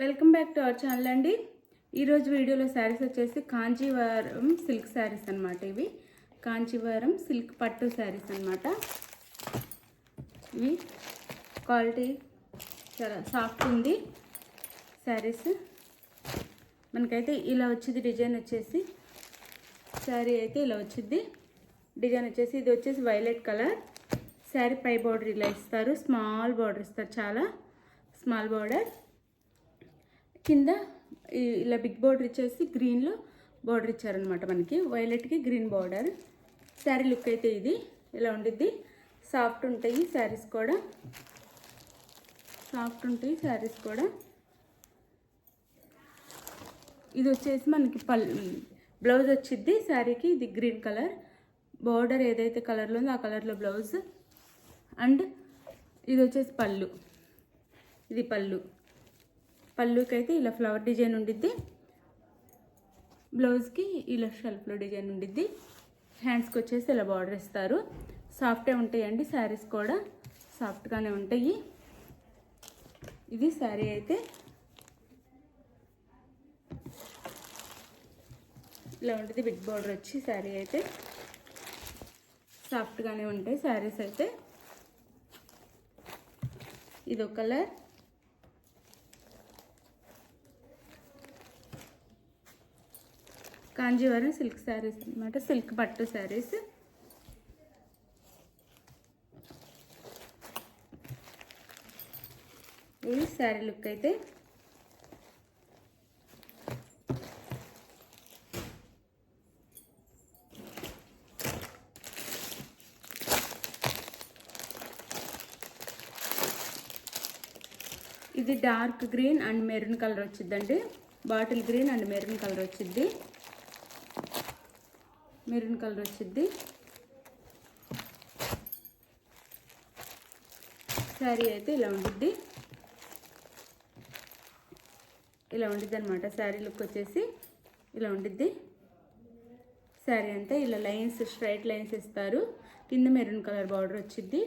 Welcome back to our channel అండి. ఈరోజు వీడియోలో శారీస్ వచ్చేసి కాంచీవరం సిల్క్ శారీస్ అనమాట. ఇవి కాంచీవరం సిల్క్ పట్టు శారీస్ అనమాట. ఇవి క్వాలిటీ చాలా సాఫ్ట్ ఉంది శారీస్. మనకైతే ఇలా వచ్చింది డిజైన్ వచ్చేసి. శారీ అయితే ఇలా వచ్చింది డిజైన్ వచ్చేసి. ఇది వచ్చేసి వైలెట్ కలర్. శారీ పై బార్డర్ ఇలా ఇస్తారు, స్మాల్ బార్డర్ ఇస్తారు, చాలా స్మాల్ బార్డర్. కింద ఇలా బిగ్ బార్డర్ ఇచ్చేసి గ్రీన్లో బార్డర్ ఇచ్చారనమాట. మనకి వైలెట్కి గ్రీన్ బార్డర్. శారీ లుక్ అయితే ఇది ఇలా ఉండిద్ది. సాఫ్ట్ ఉంటాయి శారీస్ కూడా, సాఫ్ట్ ఉంటాయి శారీస్ కూడా. ఇది వచ్చేసి మనకి బ్లౌజ్ వచ్చిద్ది శారీకి. ఇది గ్రీన్ కలర్ బార్డర్ ఏదైతే కలర్లో ఉందో ఆ కలర్లో బ్లౌజ్. అండ్ ఇది వచ్చేసి పళ్ళు. ఇది పళ్ళుకి అయితే ఇలా ఫ్లవర్ డిజైన్ ఉండిద్ది. బ్లౌజ్కి ఇలా షెల్ఫ్లో డిజైన్ ఉండిద్ది. హ్యాండ్స్కి వచ్చేసి ఇలా బార్డర్ ఇస్తారు. సాఫ్టే ఉంటాయండి శారీస్ కూడా, సాఫ్ట్గానే ఉంటాయి. ఇది శారీ అయితే ఇలా ఉంటుంది. బిగ్ బార్డర్ వచ్చి శారీ అయితే సాఫ్ట్గానే ఉంటాయి శారీస్ అయితే. ఇదో కలర్. కాంజీవరం సిల్క్ శారీస్ అనమాట, సిల్క్ పట్టు శారీస్. ఇది శారీ లుక్ అయితే. ఇది dark green and maroon colour వచ్చిందండి. Bottle green and maroon colour వచ్చింది. మెరూన్ కలర్ వచ్చింది. శారీ అయితే ఇలా ఉండిద్ది, ఇలా ఉండిద్ది అనమాట. శారీ లుక్ వచ్చేసి ఇలా ఉండిద్ది. శారీ అంతా ఇలా లైన్స్, స్ట్రైట్ లైన్స్ ఇస్తారు. కింద మెరూన్ కలర్ బార్డర్ వచ్చింది.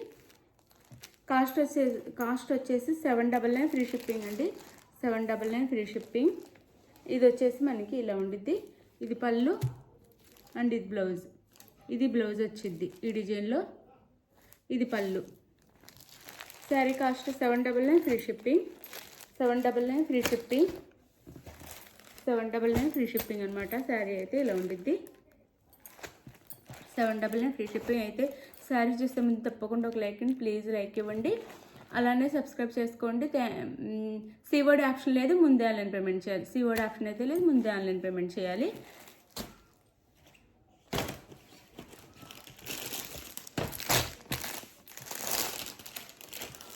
కాస్ట్ వచ్చేసి 799 ఫ్రీ షిప్పింగ్ అండి. 799 ఫ్రీ షిప్పింగ్. ఇది వచ్చేసి మనకి ఇలా ఉండిద్ది. ఇది పళ్ళు అండ్ ఇది బ్లౌజ్. ఇది బ్లౌజ్ వచ్చింది ఈ డిజైన్లో. ఇది పళ్ళు. Sari cost 799 free shipping. 799 free shipping. 799 free shipping అనమాట. శారీ అయితే ఇలా ఉండిద్ది. 799 ఫ్రీ షిప్పింగ్. అయితే శారీ చూస్తే ముందు తప్పకుండా ఒక లైక్ అండి, ప్లీజ్ లైక్ ఇవ్వండి. అలానే సబ్స్క్రైబ్ చేసుకోండి. సిఓడి ఆప్షన్ లేదు, ముందే ఆన్లైన్ పేమెంట్ చేయాలి. సిఓడి ఆప్షన్ అయితే లేదు, ముందే ఆన్లైన్ పేమెంట్ చేయాలి.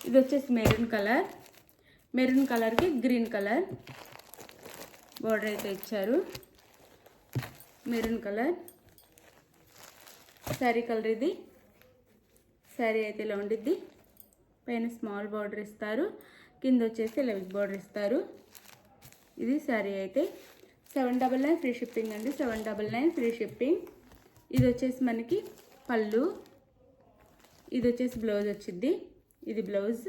ఇది వచ్చేసి మెరూన్ కలర్. మెరూన్ కలర్కి గ్రీన్ కలర్ బార్డర్ అయితే ఇచ్చారు. మెరూన్ కలర్ శారీ కలర్ ఇది. శారీ అయితే ఇలా ఉండిద్ది. పైన స్మాల్ బార్డర్ ఇస్తారు, కింద వచ్చేసి ఇలా బిగ్ బార్డర్ ఇస్తారు. ఇది శారీ అయితే 799 ఫ్రీ షిప్పింగ్ అండి. 799 ఫ్రీ షిప్పింగ్. ఇది వచ్చేసి మనకి పళ్ళు. ఇది వచ్చేసి బ్లౌజ్ వచ్చింది. ఇది blouse.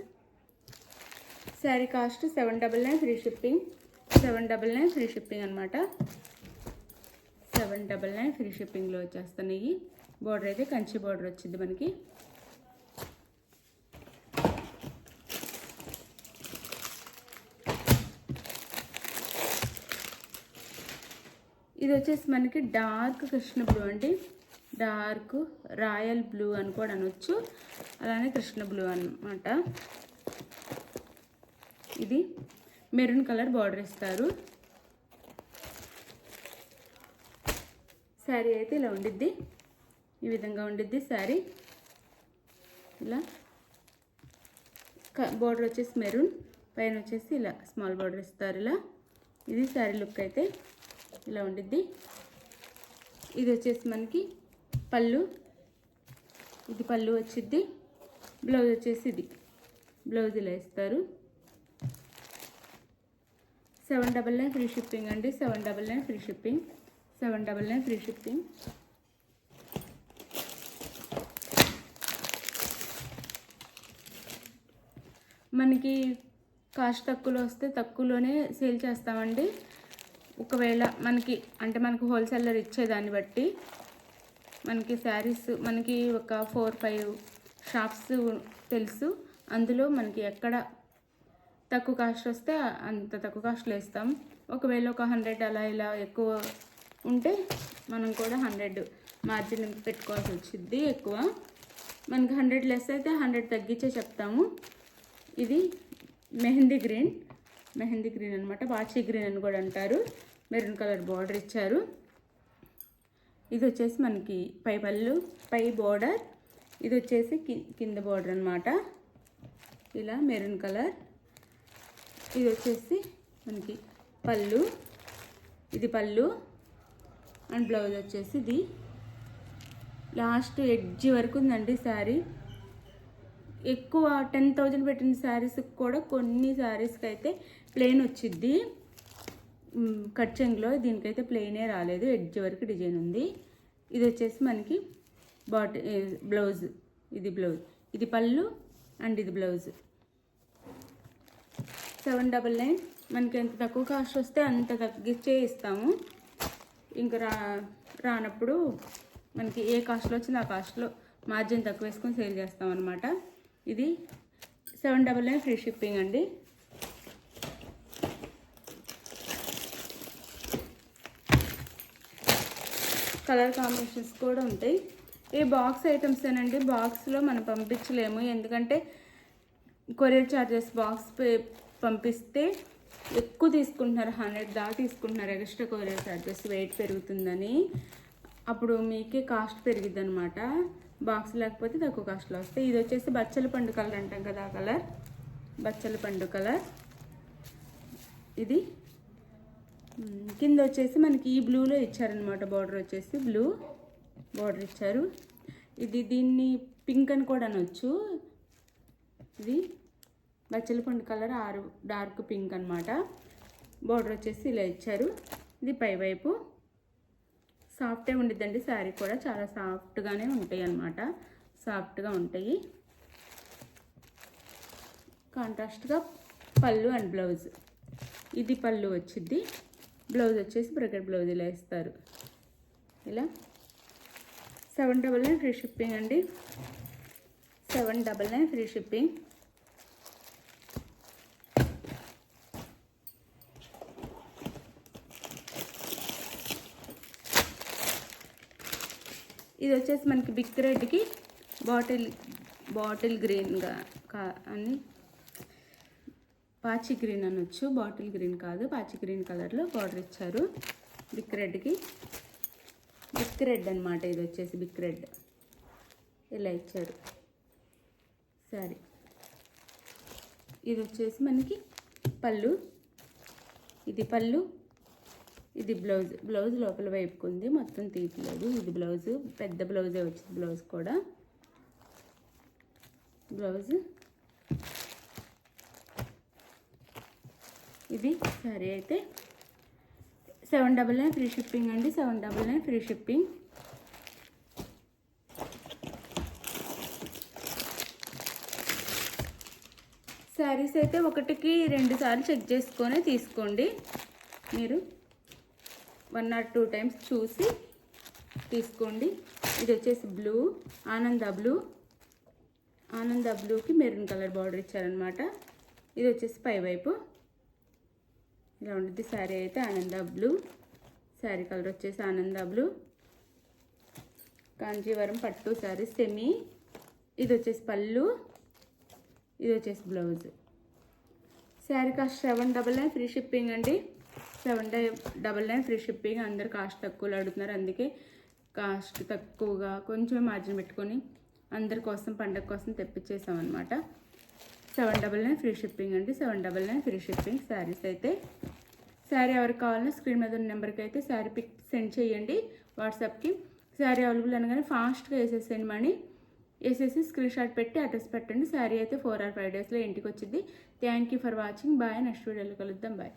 Sari cost 799 free shipping. 799 free shipping అనమాట. 799 ఫ్రీ షిప్పింగ్లో వచ్చేస్తున్నాయి. బార్డర్ అయితే కంచి బార్డర్ వచ్చింది మనకి. ఇది వచ్చేసి మనకి డార్క్ కృష్ణ బ్లూ అండి. డార్క్ రాయల్ బ్లూ అని కూడా అనొచ్చు, అలానే కృష్ణ బ్లూ అనమాట. ఇది మెరూన్ కలర్ బార్డర్ ఇస్తారు. శారీ అయితే ఇలా ఉండిద్ది, ఈ విధంగా ఉండిద్ది శారీ. ఇలా బార్డర్ వచ్చేసి మెరూన్, పైన వచ్చేసి ఇలా స్మాల్ బార్డర్ ఇస్తారు ఇలా. ఇది శారీ లుక్ అయితే ఇలా ఉండిద్ది. ఇది వచ్చేసి మనకి పళ్ళు. ఇది పళ్ళు వచ్చిద్ది. బ్లౌజ్ వచ్చేసి ఇది బ్లౌజ్ ఇలా ఇస్తారు. 799 ఫ్రీ షిప్పింగ్ అండి. 799 ఫ్రీ షిప్పింగ్. 799 free shipping. మనకి కాస్ట్ తక్కువలో వస్తే తక్కువలోనే సేల్ చేస్తామండి. ఒకవేళ మనకు హోల్సేలర్ ఇచ్చేదాన్ని బట్టి మనకి శారీస్ మనకి ఒక 4-5 షాప్స్ తెలుసు. అందులో మనకి ఎక్కడ తక్కువ కాస్ట్ వస్తే అంత తక్కువ కాస్ట్లో ఇస్తాం. ఒకవేళ ఒక 100 అలా ఇలా ఎక్కువ ఉంటే మనం కూడా 100 మార్జిన్ పెట్టుకోవాల్సి వచ్చింది. ఎక్కువ మనకి 100 లెస్ అయితే 100 తగ్గించే చెప్తాము. ఇది మెహందీ గ్రీన్ అనమాట. పాచి గ్రీన్ అని కూడా అంటారు. మెరూన్ కలర్ బార్డర్ ఇచ్చారు. ఇది వచ్చేసి మనకి పై బోర్డర్, ఇది వచ్చేసి కింద బోర్డర్ అనమాట. ఇలా మెరూన్ కలర్. ఇది వచ్చేసి మనకి పళ్ళు, ఇది పళ్ళు అండ్ బ్లౌజ్ వచ్చేసి ఇది. లాస్ట్ ఎడ్జ్ వరకు ఉందండి శారీ. ఎక్కువ 10,000 పెట్టిన శారీస్కి కూడా కొన్ని శారీస్కి అయితే ప్లెయిన్ వచ్చిద్ది కట్ చెంగ్లో. దీనికైతే ప్లెయినే రాలేదు, ఎడ్జ్ వరకు డిజైన్ ఉంది. ఇది వచ్చేసి మనకి బ్లౌజ్, ఇది పళ్ళు అండ్ ఇది బ్లౌజ్. 799. మనకి ఎంత తక్కువ కాస్ట్ వస్తే అంత తగ్గించే ఇస్తాము. ఇంకా రానప్పుడు మనకి ఏ కాస్ట్లో వచ్చిందో ఆ కాస్ట్లో మార్జిన్ తక్కువ వేసుకొని సేల్ చేస్తాం అనమాట. ఇది 799 ఫ్రీ షిప్పింగ్ అండి. కలర్ కాంబినేషన్స్ కూడా ఉంటాయి. ఈ బాక్స్ ఐటమ్స్ ఏనండి. బాక్స్లో మనం పంపించలేము, ఎందుకంటే కొరియర్ ఛార్జెస్ బాక్స్ పంపిస్తే ఎక్కువ తీసుకుంటున్నారు. 100 దాకా తీసుకుంటున్నారు ఎక్స్ట్రా కొరియర్ ఛార్జెస్, వెయిట్ పెరుగుతుందని. అప్పుడు మీకే కాస్ట్ పెరిగిద్ది అనమాట. బాక్స్ లేకపోతే తక్కువ కాస్ట్లో వస్తాయి. ఇది వచ్చేసి బచ్చల పండు కలర్ అంటాం కదా, ఆ కలర్ బచ్చల పండు కలర్. ఇది కింద వచ్చేసి మనకి ఈ బ్లూలో ఇచ్చారనమాట. బార్డర్ వచ్చేసి బ్లూ బార్డర్ ఇచ్చారు. దీన్ని పింక్ అని కూడా అనొచ్చు. ఇది బచ్చల పండు కలర్ డార్క్ పింక్ అనమాట. బార్డర్ వచ్చేసి ఇలా ఇచ్చారు. ఇది పైవైపు సాఫ్ట్గా ఉండిద్దండి. శారీ కూడా చాలా సాఫ్ట్గానే ఉంటాయి అన్నమాట. సాఫ్ట్గా ఉంటాయి. కాంట్రాస్ట్గా పళ్ళు అండ్ బ్లౌజ్. ఇది పళ్ళు వచ్చింది. బ్లౌజ్ వచ్చేసి బ్రకెట్ బ్లౌజ్ ఇలా ఇస్తారు. ఇలా 799 ఫ్రీ షిప్పింగ్ అండి. 799 ఫ్రీ షిప్పింగ్. ఇది వచ్చేసి మనకి బిగ్ రెడ్కి బాటిల్ గ్రీన్గా అని పాచి గ్రీన్ అనొచ్చు. బాటిల్ గ్రీన్ కాదు, పాచి గ్రీన్ కలర్లో బార్డర్ ఇచ్చారు. బిగ్ రెడ్కి బిగ్ రెడ్ అనమాట. ఇది వచ్చేసి బిగ్ రెడ్ ఇలా ఇచ్చారు సారీ. ఇది వచ్చేసి మనకి పళ్ళు, ఇది పళ్ళు, ఇది బ్లౌజ్ లోపల వైపుకుంది, మొత్తం తీయట్లేదు. ఇది బ్లౌజ్, పెద్ద బ్లౌజే వచ్చింది. బ్లౌజ్ కూడా బ్లౌజ్. ఇది సారీ అయితే 799 ఫ్రీ షిప్పింగ్ అండి. 799 ఫ్రీ షిప్పింగ్. శారీస్ అయితే 1-2 సార్లు చెక్ చేసుకొని తీసుకోండి. మీరు 1 or 2 టైమ్స్ చూసి తీసుకోండి. ఇది వచ్చేసి బ్లూ, ఆనంద బ్లూకి మెరూన్ కలర్ బార్డర్ ఇచ్చారనమాట. ఇది వచ్చేసి పైవైపు ఇలా ఉంటుంది శారీ అయితే. ఆనంద బ్లూ శారీ కలర్ వచ్చేసి ఆనంద బ్లూ. కాంజీవరం పట్టు శారీ సెమీ. ఇది వచ్చేసి పళ్ళు, ఇది వచ్చేసి blouse. Sari cost 799 free shipping అండి. 799 ఫ్రీ షిప్పింగ్. అందరు కాస్ట్ తక్కువలో అడుగుతున్నారు, అందుకే కాస్ట్ తక్కువగా కొంచెం మార్జిన్ పెట్టుకొని అందరి కోసం పండగ కోసం తెప్పించేసాం అనమాట. 799 ఫ్రీ షిప్పింగ్ అండి. 799 ఫ్రీ షిప్పింగ్. శారీస్ అయితే శారీ ఎవరికి కావాలన్నా స్క్రీన్ మీద ఉన్న నెంబర్కి అయితే శారీ పిక్ సెండ్ చేయండి వాట్సాప్కి. శారీ అవైలబుల్ అనగానే ఫాస్ట్గా వేసేసేయండి. మనీ వేసేసి స్క్రీన్ షాట్ పెట్టి అడ్రస్ పెట్టండి. శారీ అయితే 4 or 5 డేస్లో ఇంటికి వచ్చింది. Thank you for watching. Bye. Next వీడియోలో కలుద్దాం. బాయ్.